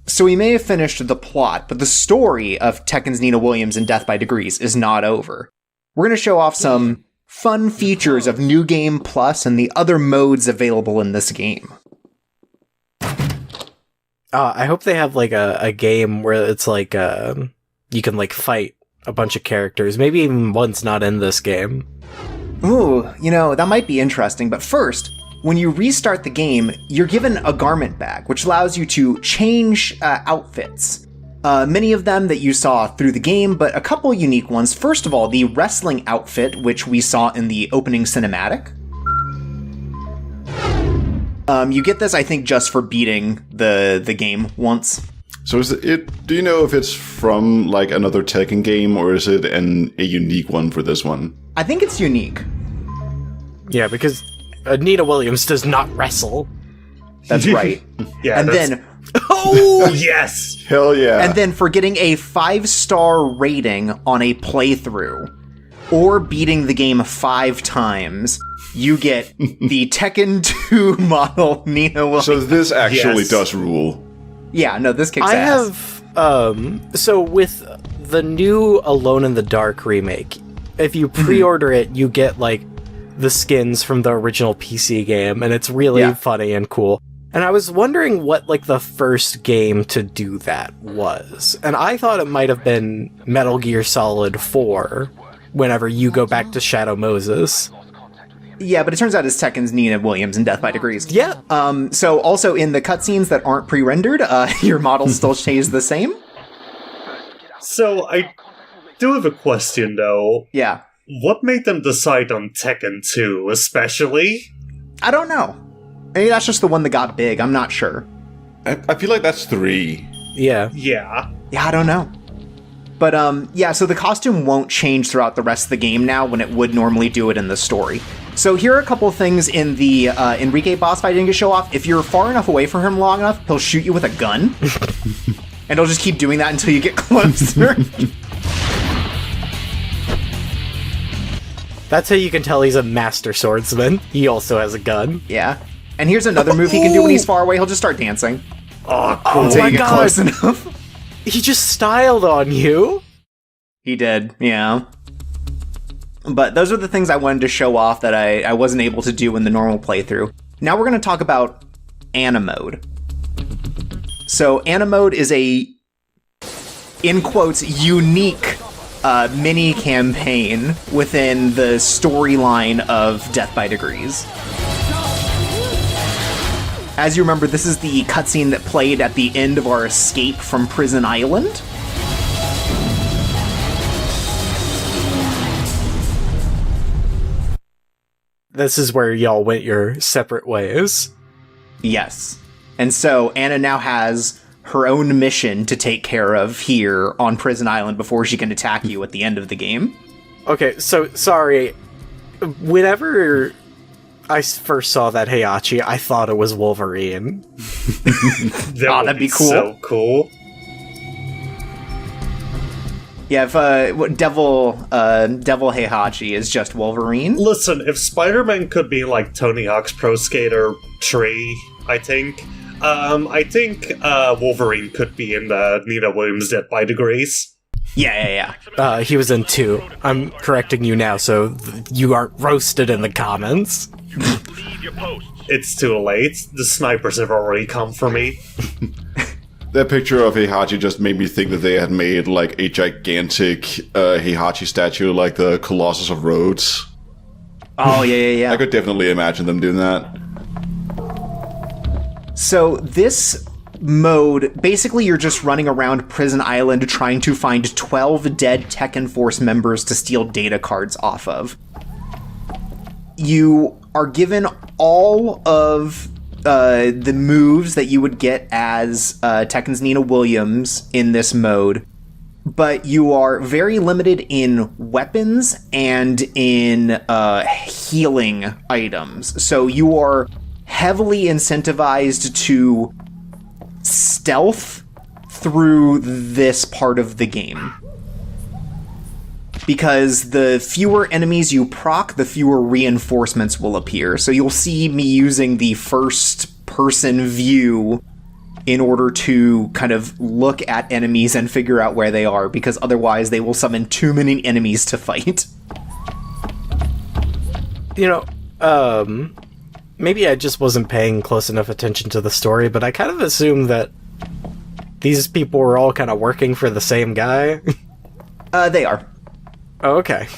So we may have finished the plot, but the story of Tekken's Nina Williams and Death by Degrees is not over. We're going to show off some fun features of New Game Plus and the other modes available in this game. I hope they have like a game where it's like you can like fight a bunch of characters, maybe even one's not in this game. Ooh, that might be interesting, but first, when you restart the game, you're given a garment bag, which allows you to change outfits. Many of them that you saw through the game, but a couple unique ones. First of all, the wrestling outfit, which we saw in the opening cinematic. You get this, I think, just for beating the game once. So do you know if it's from like another Tekken game, or is it a unique one for this one? I think it's unique. Yeah, because Nina Williams does not wrestle. That's right. Yeah, and then... Oh, yes! Hell yeah. And then for getting a 5-star rating on a playthrough, or beating the game 5 times, you get the Tekken 2 model Nina Williams. So this actually does rule. Yeah, no, this kicks ass. So with the new Alone in the Dark remake, if you pre-order it, you get, like, the skins from the original PC game, and it's really funny and cool. And I was wondering what, like, the first game to do that was. And I thought it might have been Metal Gear Solid 4, whenever you go back to Shadow Moses. Yeah, but it turns out it's Tekken's Nina Williams and Death by Degrees. Yeah. So also in the cutscenes that aren't pre-rendered, your model still stays the same. So I do have a question, though. Yeah. What made them decide on Tekken 2, especially? I don't know. Maybe that's just the one that got big. I'm not sure. I feel like that's 3. Yeah. Yeah. Yeah, I don't know. But, so the costume won't change throughout the rest of the game now when it would normally do it in the story. So here are a couple of things in the Enrique boss fight I didn't get to show off. If you're far enough away from him long enough, he'll shoot you with a gun. And he'll just keep doing that until you get closer. That's how you can tell he's a master swordsman. He also has a gun. Yeah. And here's another move he can do when he's far away. He'll just start dancing. Oh, cool. Until you get close enough. He just styled on you. He did, yeah. But those are the things I wanted to show off that I wasn't able to do in the normal playthrough. Now we're going to talk about Animode. So Animode is a, in quotes, unique mini campaign within the storyline of Death by Degrees. As you remember, this is the cutscene that played at the end of our escape from Prison Island. This is where y'all went your separate ways. Yes. And so Anna now has her own mission to take care of here on Prison Island before she can attack you at the end of the game. Okay, so, sorry. Whenever I first saw that Heihachi, I thought it was Wolverine. That'd be cool. So cool. Yeah, if Devil Heihachi is just Wolverine. Listen, if Spider-Man could be like Tony Hawk's Pro Skater 3, I think Wolverine could be in the Nina Williams Death by Degrees. Yeah. He was in 2. I'm correcting you now, so you aren't roasted in the comments. It's too late. The snipers have already come for me. That picture of Heihachi just made me think that they had made like a gigantic Heihachi statue like the Colossus of Rhodes. Oh, yeah. I could definitely imagine them doing that. So this mode, basically you're just running around Prison Island trying to find 12 dead Tekken Force members to steal data cards off of. You are given all of the moves that you would get as Tekken's Nina Williams in this mode, but you are very limited in weapons and in healing items. So you are heavily incentivized to stealth through this part of the game. Because the fewer enemies you proc, the fewer reinforcements will appear. So you'll see me using the first-person view in order to kind of look at enemies and figure out where they are, because otherwise they will summon too many enemies to fight. You know, maybe I just wasn't paying close enough attention to the story, but I kind of assumed that these people were all kind of working for the same guy. They are. Oh, okay.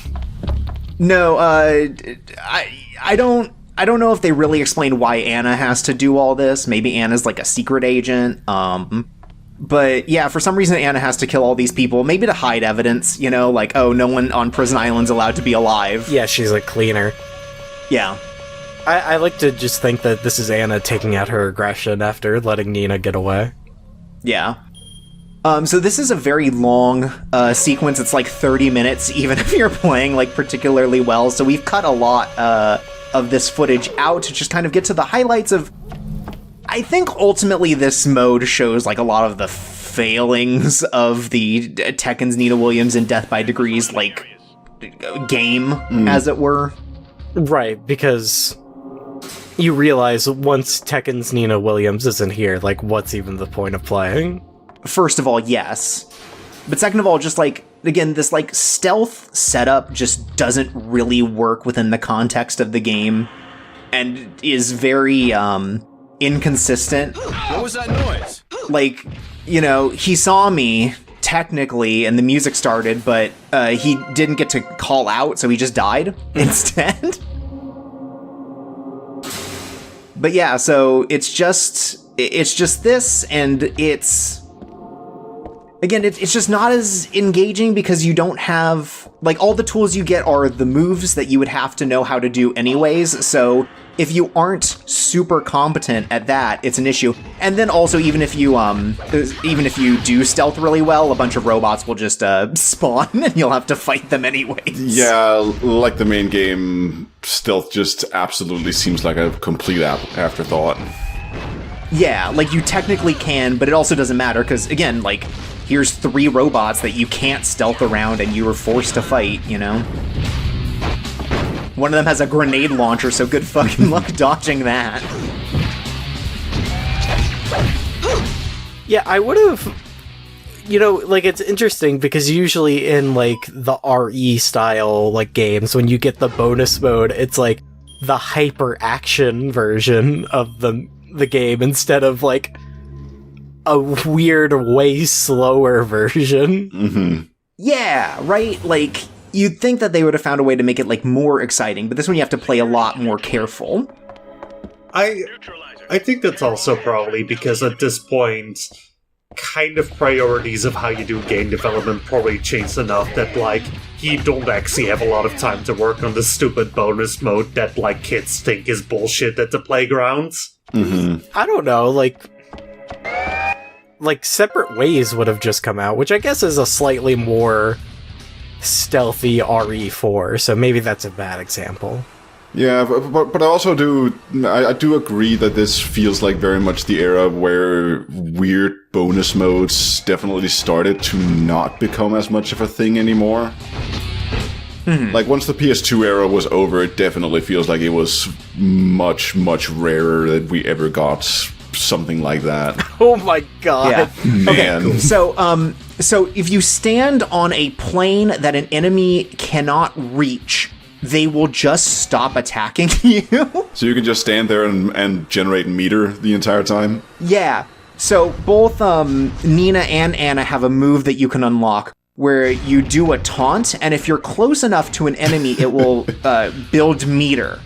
No, I don't know if they really explain why Anna has to do all this. Maybe Anna's like a secret agent. But yeah, for some reason Anna has to kill all these people. Maybe to hide evidence, you know, like, oh, no one on Prison Island's allowed to be alive. Yeah, she's a cleaner. Yeah. I like to just think that this is Anna taking out her aggression after letting Nina get away. Yeah. So this is a very long sequence. It's like 30 minutes, even if you're playing like particularly well. So we've cut a lot of this footage out to just kind of get to the highlights of... I think ultimately this mode shows like a lot of the failings of the Tekken's Nina Williams and Death by Degrees like game, as it were. Right, because you realize once Tekken's Nina Williams isn't here, like, what's even the point of playing? First of all, yes. But second of all, just like, again, this like stealth setup just doesn't really work within the context of the game and is very inconsistent. What was that noise? Like, you know, he saw me technically and the music started, but he didn't get to call out, so he just died instead. But yeah, so it's just this, and it's... Again, it's just not as engaging because you don't have... Like, all the tools you get are the moves that you would have to know how to do anyways, so if you aren't super competent at that, it's an issue. And then also, even if you do stealth really well, a bunch of robots will just spawn, and you'll have to fight them anyways. Yeah, like the main game, stealth just absolutely seems like a complete afterthought. Yeah, like, you technically can, but it also doesn't matter, because, again, like... Here's 3 robots that you can't stealth around and you were forced to fight, you know? One of them has a grenade launcher, so good fucking luck dodging that. Yeah, I would have... You know, like, it's interesting because usually in, like, the RE style, like, games, when you get the bonus mode, it's, like, the hyper-action version of the game instead of, like... a weird, way slower version. Mm-hmm. Yeah, right? Like, you'd think that they would have found a way to make it, like, more exciting, but this one you have to play a lot more careful. I think that's also probably because at this point, kind of priorities of how you do game development probably changed enough that, like, you don't actually have a lot of time to work on the stupid bonus mode that, like, kids think is bullshit at the playgrounds. Mm-hmm. I don't know, like, Separate Ways would have just come out, which I guess is a slightly more stealthy RE4, so maybe that's a bad example. Yeah, but I also I do agree that this feels like very much the era where weird bonus modes definitely started to not become as much of a thing anymore. Mm-hmm. Like, once the PS2 era was over, it definitely feels like it was much, much rarer that we ever got something like that. Oh my god. Yeah. Man. Okay, so if you stand on a plane that an enemy cannot reach, they will just stop attacking you. So you can just stand there and generate meter the entire time? Yeah. So both Nina and Anna have a move that you can unlock where you do a taunt, and if you're close enough to an enemy, it will build meter.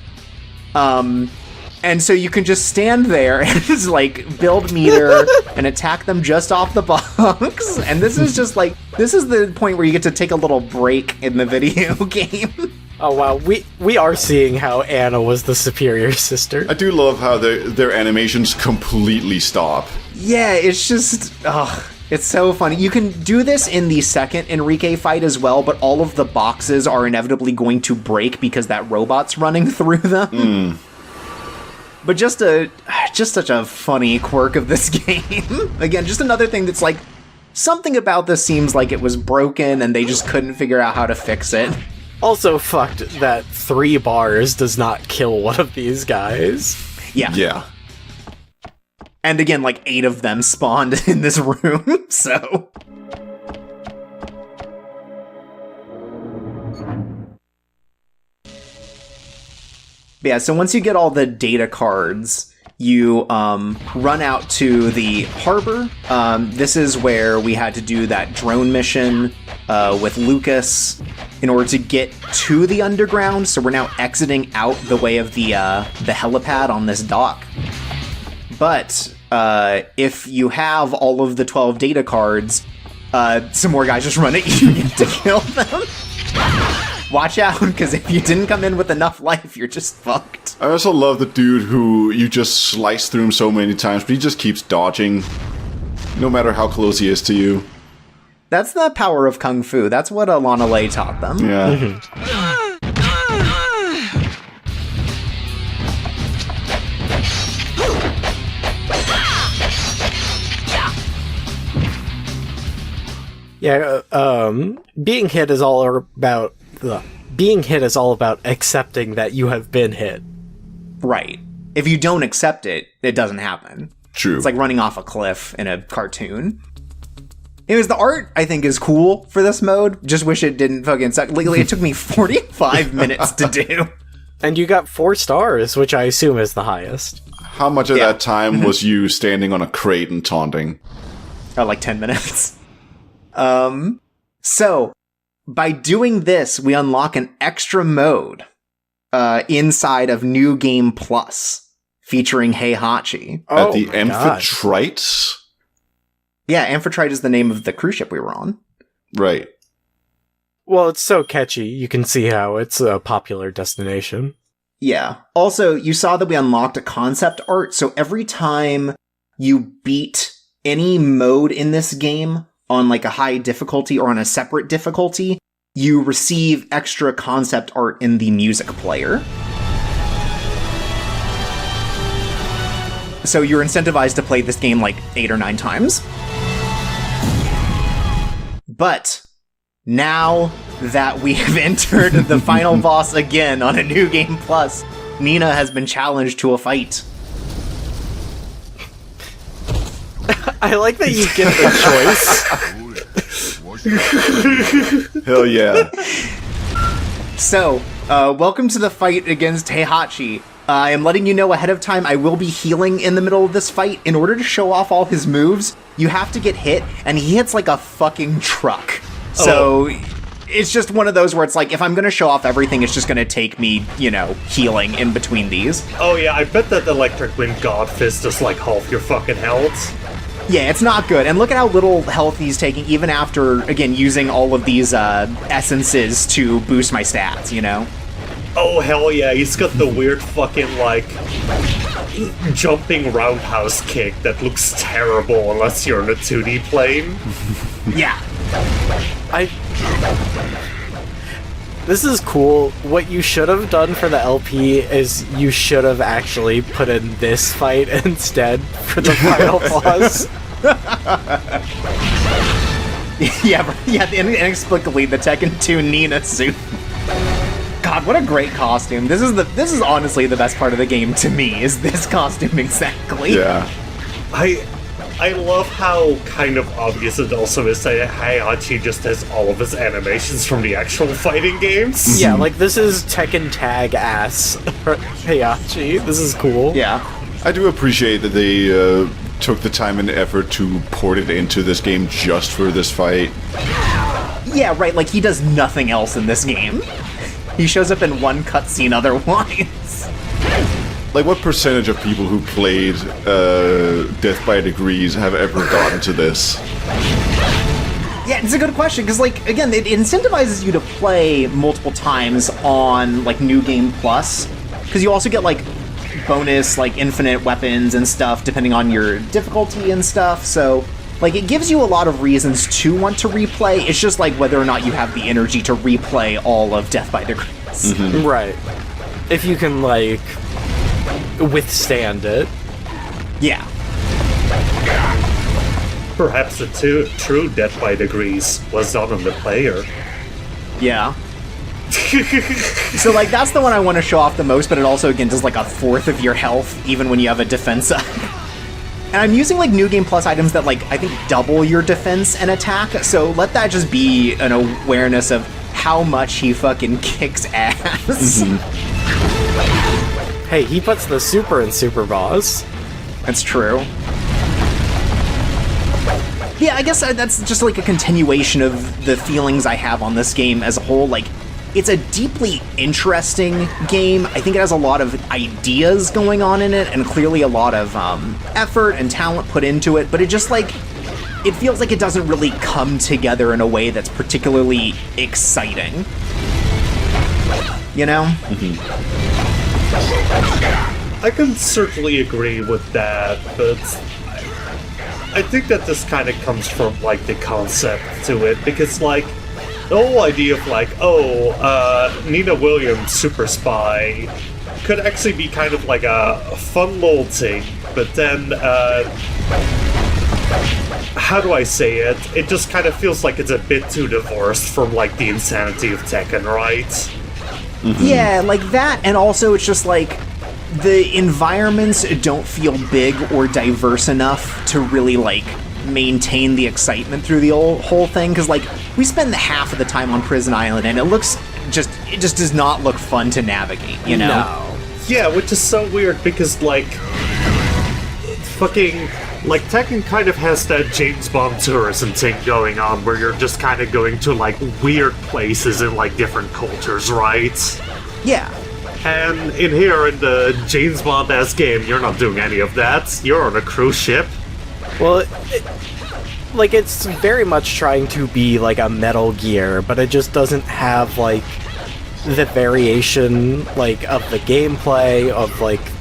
And so you can just stand there and just, like, build meter and attack them just off the box. And this is just, like, this is the point where you get to take a little break in the video game. Oh wow, we are seeing how Anna was the superior sister. I do love how their animations completely stop. Yeah, it's just... it's so funny. You can do this in the second Enrique fight as well, but all of the boxes are inevitably going to break because that robot's running through them. But just such a funny quirk of this game. Again, just another thing that's like, something about this seems like it was broken and they just couldn't figure out how to fix it. Also fucked that 3 bars does not kill one of these guys. Yeah. Yeah. And again, like 8 of them spawned in this room, so... But yeah, so once you get all the data cards, you run out to the harbor. This is where we had to do that drone mission with Lucas in order to get to the underground. So we're now exiting out the way of the helipad on this dock. But if you have all of the 12 data cards, some more guys just run at you. You get to kill them. Watch out, because if you didn't come in with enough life, you're just fucked. I also love the dude who you just slice through him so many times, but he just keeps dodging, no matter how close he is to you. That's the power of Kung Fu. That's what Alana Lei taught them. Yeah. Yeah, being hit is all about accepting that you have been hit. Right. If you don't accept it, it doesn't happen. True. It's like running off a cliff in a cartoon. Anyways, the art, I think, is cool for this mode. Just wish it didn't fucking suck. Legally, it took me 45 minutes to do. And you got 4 stars, which I assume is the highest. How much of that time was you standing on a crate and taunting? Oh, like 10 minutes. So, by doing this, we unlock an extra mode inside of New Game Plus, featuring Heihachi. At the Amphitrite? Yeah, Amphitrite is the name of the cruise ship we were on. Right. Well, it's so catchy, you can see how it's a popular destination. Yeah. Also, you saw that we unlocked a concept art, so every time you beat any mode in this game on like a high difficulty or on a separate difficulty, you receive extra concept art in the music player. So you're incentivized to play this game like 8 or 9 times. But now that we have entered the final boss again on a New Game Plus, Nina has been challenged to a fight. I like that you get the choice. Hell yeah. So, welcome to the fight against Heihachi. I am letting you know ahead of time I will be healing in the middle of this fight. In order to show off all his moves, you have to get hit, and he hits like a fucking truck. So, it's just one of those where it's like, if I'm going to show off everything, it's just going to take me, healing in between these. Oh yeah, I bet that Electric Wind God Fist is like half your fucking health. Yeah, it's not good. And look at how little health he's taking, even after, again, using all of these essences to boost my stats, Oh hell yeah, he's got the weird fucking, like, jumping roundhouse kick that looks terrible unless you're in a 2D plane. Yeah. This is cool. What you should have done for the LP is you should have actually put in this fight instead for the final boss. Yeah, inexplicably, the Tekken 2 Nina suit. God, what a great costume. This is honestly the best part of the game to me, is this costume exactly. Yeah. I love how kind of obvious it also is that Heihachi just has all of his animations from the actual fighting games. Yeah, like this is Tekken Tag ass Heihachi. This is cool. Yeah. I do appreciate that they took the time and effort to port it into this game just for this fight. Yeah, right, like he does nothing else in this game. He shows up in one cutscene otherwise. Like, what percentage of people who played Death by Degrees have ever gotten to this? Yeah, it's a good question, because, like, again, it incentivizes you to play multiple times on, like, New Game Plus, because you also get, like, bonus, like, infinite weapons and stuff, depending on your difficulty and stuff, so, like, it gives you a lot of reasons to want to replay. It's just, like, whether or not you have the energy to replay all of Death by Degrees. Mm-hmm. Right. If you can, like, withstand it. Yeah. Perhaps the true Death by Degrees was not on the player. Yeah. So, like, that's the one I want to show off the most, but it also, again, does, like, a fourth of your health, even when you have a defense up. And I'm using like New Game Plus items that like I think double your defense and attack, so let that just be an awareness of how much he fucking kicks ass. Hey, he puts the super in Super Boss. That's true. Yeah, I guess that's just like a continuation of the feelings I have on this game as a whole. Like, it's a deeply interesting game. I think it has a lot of ideas going on in it, and clearly a lot of effort and talent put into it, but it just like, it feels like it doesn't really come together in a way that's particularly exciting. You know? I can certainly agree with that, but I think that this kind of comes from, like, the concept to it, because, like, the whole idea of, like, Nina Williams, Super Spy, could actually be kind of like a fun little thing, but then, how do I say it? It just kind of feels like it's a bit too divorced from, like, the insanity of Tekken, right? Yeah, like that, and also it's just like, the environments don't feel big or diverse enough to really, like, maintain the excitement through the whole thing, because, like, we spend half of the time on Prison Island, and it just does not look fun to navigate, you know? No. Yeah, which is so weird, because, like, fucking, like, Tekken kind of has that James Bond tourism thing going on, where you're just kind of going to, like, weird places in, like, different cultures, right? Yeah. And in here, in the James Bond-esque game, you're not doing any of that. You're on a cruise ship. Well, like, it's very much trying to be like a Metal Gear, but it just doesn't have, like, the variation, like, of the gameplay, of, like,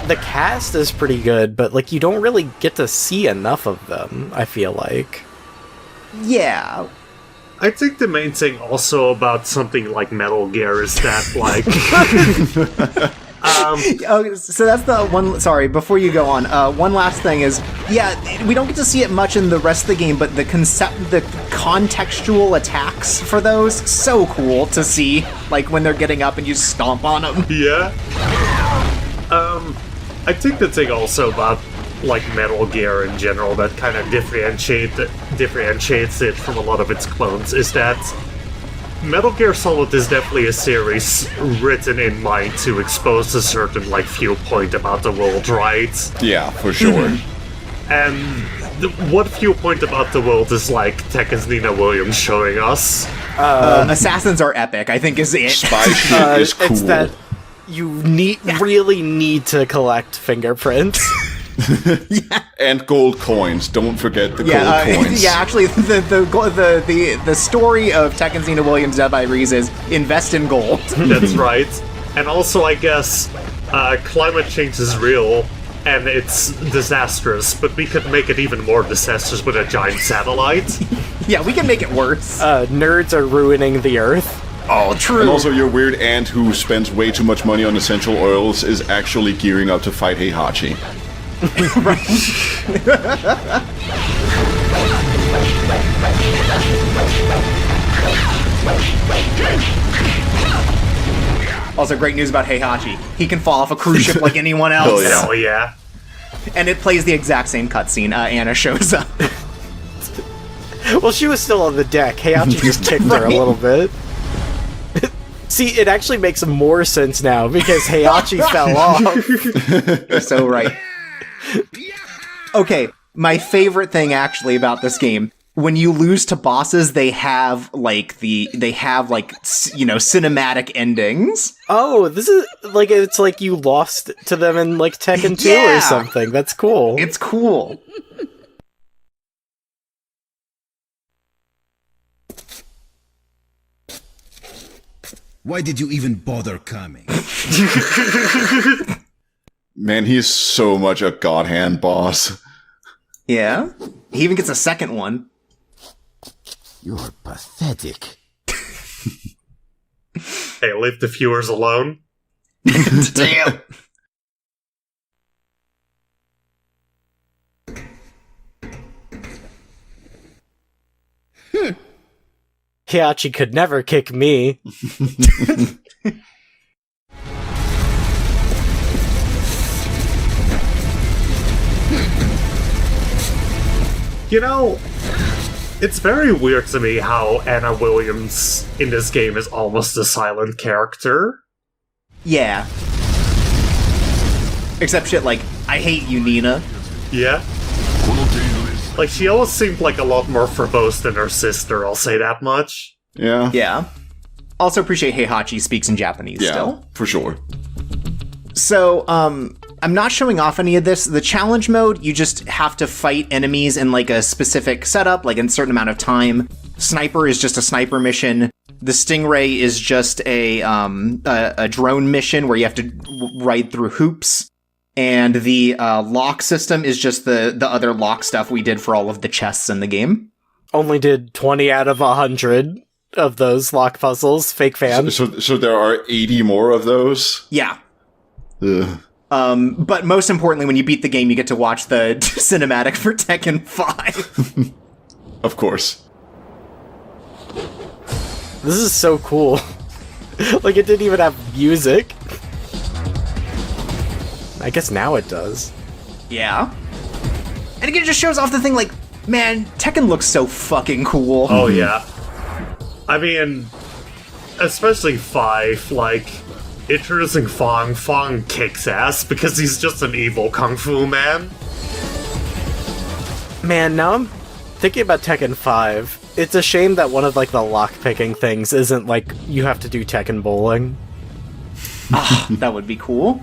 the cast is pretty good, but, like, you don't really get to see enough of them, I feel like. Yeah. I think the main thing also about something like Metal Gear is that, like... So that's the one. Sorry, before you go on, one last thing is, yeah, we don't get to see it much in the rest of the game, but the contextual attacks for those, so cool to see, like when they're getting up and you stomp on them. Yeah. I think the thing also about, like, Metal Gear in general that kind of differentiates it from a lot of its clones is that Metal Gear Solid is definitely a series written in mind to expose a certain, like, viewpoint about the world, right? Yeah, for sure. And what viewpoint about the world is, like, Tekken's Nina Williams showing us? Assassins are epic, I think is it. Spy shit is cool. It's that you really need to collect fingerprints. And gold coins. Don't forget the gold coins. Yeah, actually, the story of Tekken's Nina Williams' Dead by Reese is invest in gold. That's right. And also, I guess, climate change is real, and it's disastrous, but we could make it even more disastrous with a giant satellite. Yeah, we can make it worse. Nerds are ruining the Earth. Oh, true. And also, your weird aunt who spends way too much money on essential oils is actually gearing up to fight Heihachi. Also, great news about Heihachi. He can fall off a cruise ship like anyone else. Hell yeah. And it plays the exact same cutscene. Anna shows up. Well, she was still on the deck. Heihachi just kicked her a little bit. See, it actually makes more sense now, because Heihachi fell off. You're so right. Okay, my favorite thing actually about this game, when you lose to bosses, they have cinematic endings. Oh, this is like, it's like you lost to them in, like, Tekken 2 or something. That's cool. It's cool. Why did you even bother coming? Man, he's so much a god hand boss. Yeah? He even gets a second one. You're pathetic. Hey, leave the viewers alone. Damn. Heihachi could never kick me. You know, it's very weird to me how Anna Williams in this game is almost a silent character. Yeah. Except shit like, I hate you, Nina. Yeah. Like, she always seemed like a lot more verbose than her sister, I'll say that much. Yeah. Yeah. Also appreciate Heihachi speaks in Japanese Yeah, still. for sure. So, I'm not showing off any of this. The challenge mode, you just have to fight enemies in like a specific setup, like in a certain amount of time. Sniper is just a sniper mission. The Stingray is just a drone mission where you have to ride through hoops. And the lock system is just the other lock stuff we did for all of the chests in the game. Only did 20 out of 100 of those lock puzzles. Fake fan. So there are 80 more of those? Yeah. Ugh. But most importantly, when you beat the game, you get to watch the cinematic for Tekken 5. Of course. This is so cool. Like, it didn't even have music. I guess now it does. Yeah. And again, it just shows off the thing like, man, Tekken looks so fucking cool. Oh, yeah. I mean, especially 5, like, introducing Fong. Fong kicks ass because he's just an evil kung fu man. Man, now I'm thinking about Tekken 5. It's a shame that one of, like, the lock-picking things isn't, like, you have to do Tekken bowling. Ah, that would be cool.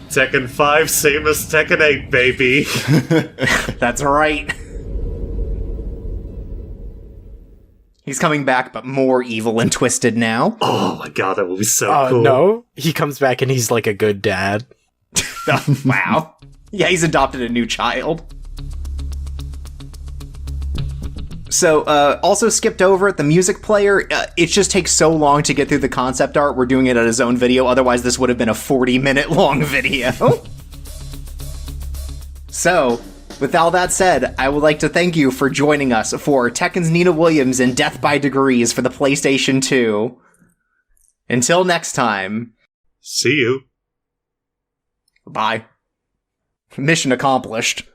Tekken 5, same as Tekken 8, baby. That's right. He's coming back, but more evil and twisted now. Oh my god, that would be so cool. No, he comes back and he's like a good dad. Wow. Yeah, he's adopted a new child. So, also skipped over at the music player. It just takes so long to get through the concept art. We're doing it at his own video. Otherwise, this would have been a 40-minute long video. So, with all that said, I would like to thank you for joining us for Tekken's Nina Williams in Death by Degrees for the PlayStation 2. Until next time. See you. Bye. Mission accomplished.